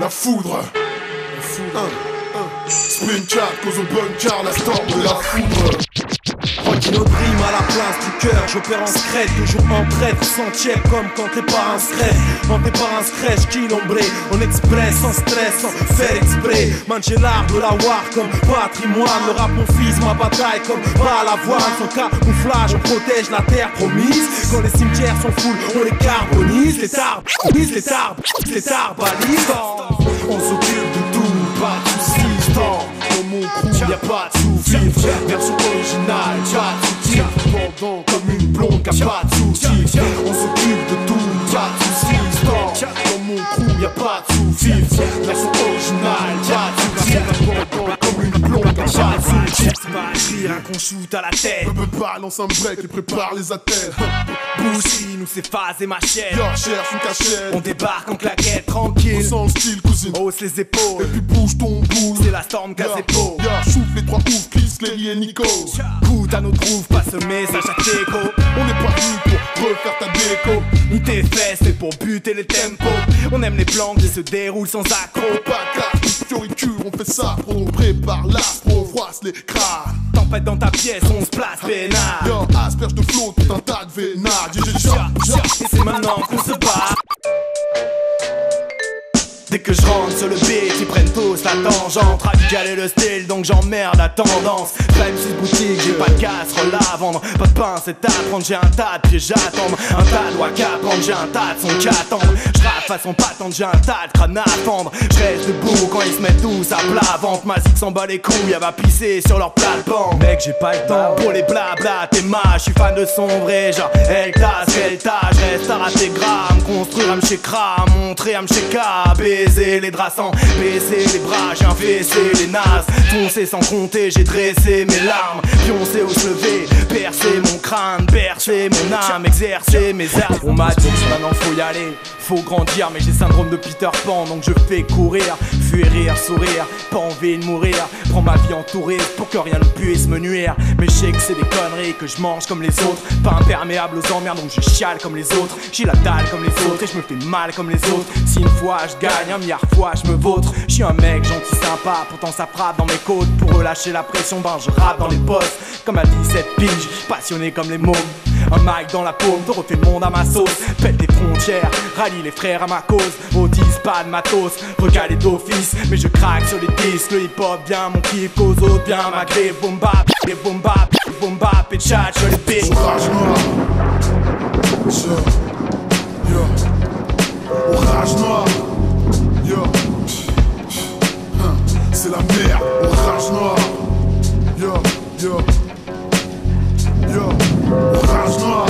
La foudre. Sprint chat, cause au bunker, la storm de la foudre. Tranquille notre rime à la place du cœur, j'opère en secret, toujours en prête, sentier comme quand tes parents crèvent. Quand tes parents crèvent, j'quilombré, on express, sans stress, sans faire exprès. Man j'ai l'art de la war comme patrimoine, le rap mon fils, ma bataille comme pas la voile. Son camouflage, on protège la terre promise. Quand les cimetières sont full, on les carbonise. Les arbres, les arbres balisent. On s'occupe de tout, pas de soucis. Dans mon crew, y'a pas de sous-vivre. Version originale, pas de sous-titre. Pendant comme une blonde qu'a pas de soucis. On s'occupe de tout, pas de soucis. Dans mon crew, y'a pas de sous-vivre. Version originale, pas de soucis. Pendant comme une blonde qu'a pas de soucis. C'est pas écrire un qu'on shoot à la tête. Balance un break et prépare les attelles. Bougie, nous c'est phase et machette. Yo, cherche une cachette. On débarque en claquette, tranquille. On sent le style, cousine. Hausse les épaules. Et puis bouge ton bout. C'est la storm Gazebo. Yo, chouffe les trois ouf, Chris, Léry et Nico. Goûte à nos grooves, passe ce message à Teco. On n'est pas venu pour refaire ta déco. Ni tes fesses, c'est pour buter les tempos. On aime les plans qui se déroulent sans accro. Pas casse, fioricure, on fait ça. On prépare l'astro, on froisse les crânes. Tempête dans ta pièce, on se place peinard. Yo, asperge de flot, tout un tas de vénard. Et c'est maintenant qu'on se bat. Dès que je rentre sur le beat, ils prennent tous la tangente. Radicaler le style, donc j'emmerde la tendance. Même si boutique, j'ai pas de casserole à vendre. Pas de pain, c'est à prendre, j'ai un tas de pièges à attendre. Un tas de doigts qu'à prendre, j'ai un tas de sons qu'à attendre. J'rappe façon patente, j'ai un tas de crânes à fendre. J'reste debout quand ils se mettent tous à plat ventre. Ma zig s'en bat les couilles, elle va pisser sur leur plate-bande. Mec, j'ai pas le temps pour les blabla, t'es mâche. J'suis fan de son vrai, genre Eltas, j'reste à rater grammes. Construire un m'chécra, montrer un m'chéka. Baiser les draps sans baisser les bras, j'ai infesté les nazes. Foncé sans compter, j'ai dressé mes larmes. Pioncé au lever, percer mon crâne, bercer mon âme, exercer mes armes. On m'a dit que maintenant faut y aller, faut grandir, mais j'ai syndrome de Peter Pan, donc je fais courir, fuir, rire, sourire, pas envie de mourir. Prends ma vie entourée pour que rien ne puisse me nuire. Mais je sais que c'est des conneries, que je mange comme les autres. Pas imperméable aux emmerdes, donc je chiale comme les autres. J'ai la dalle comme les autres et je me fais mal comme les autres. Si une fois je gagne, un milliard fois je me vautre. Je suis un mec gentil sympa, pourtant ça frappe dans mes côtes. Pour relâcher la pression, ben je rappe dans les postes. Comme à 17 piges, passionné comme les mômes. Un mic dans la paume, te refais le monde à ma sauce. Pète les frontières, rallie les frères à ma cause. Audis, pas de matos, recalé d'office. Mais je craque sur les disques, le hip hop bien, mon kiff cause autres bien. Malgré boom bap, et chat sur les bitches. Orage noir. Yo. Orage noir. Yo. C'est la merde. Orage noir. Yo. Yo. Yo. Orage noir.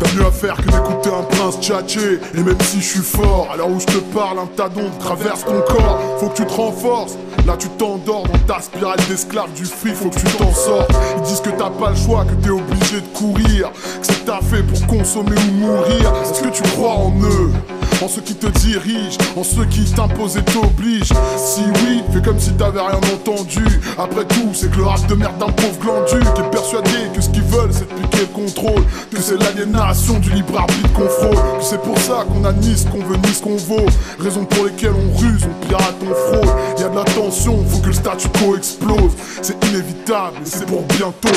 T'as mieux à faire que d'écouter un prince tchatcher. Et même si je suis fort, à l'heure où je te parle, un tas d'ondes traverse ton corps. Faut que tu te renforces. Là tu t'endors dans ta spirale d'esclave du fric, faut que tu t'en sors. Ils disent que t'as pas le choix, que t'es obligé de courir, que c'est ta fait pour consommer ou mourir. Est-ce que tu crois en eux, en ceux qui te dirigent, en ceux qui t'imposent et t'obligent? Si oui, fais comme si t'avais rien entendu. Après tout, c'est que le rap de merde d'un pauvre glandu qui est persuadé que ce qu'ils veulent c'est de piquer le contrôle, que c'est l'aliénation du libre arbitre qu'on frôle, que c'est pour ça qu'on a ni ce qu'on veut ni ce qu'on vaut. Raison pour lesquelles on ruse, on pirate, on fraude. Y'a de la tension, faut que le statu quo explose. C'est inévitable et c'est pour bientôt.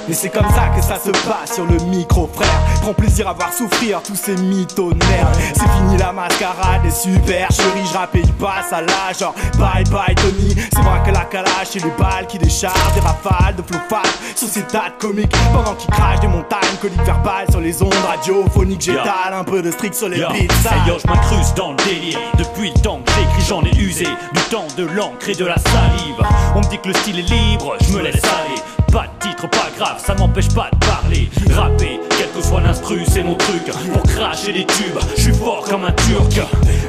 Et c'est comme ça que ça se passe sur le micro, frère. Prends plaisir à voir souffrir tous ces mythos de merde. C'est fini la mascarade des super chéris. J'rappe et il passe à l'âge, genre bye bye Tony. C'est vrai que la calache et les balles qui déchargent des rafales de flow fat sur ces dates comiques. Pendant qu'ils crachent des montagnes, coliques verbales sur les ondes radiophoniques. J'étale un peu de strict sur les beats. Hey yo, j'm'incruste dans le délire. Depuis le temps que j'écris, j'en ai usé. Du temps, de l'encre et de la salive. On me dit que le style est libre, je me laisse aller. Pas de titre, pas grave, ça m'empêche pas de parler. Rapper, quel que soit l'instru, c'est mon truc. Pour cracher les tubes, je suis fort comme un turc.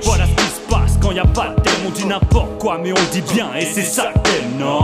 Voilà ce qui se passe quand y a pas de thème. On dit n'importe quoi mais on dit bien et c'est ça que t'aimes, non?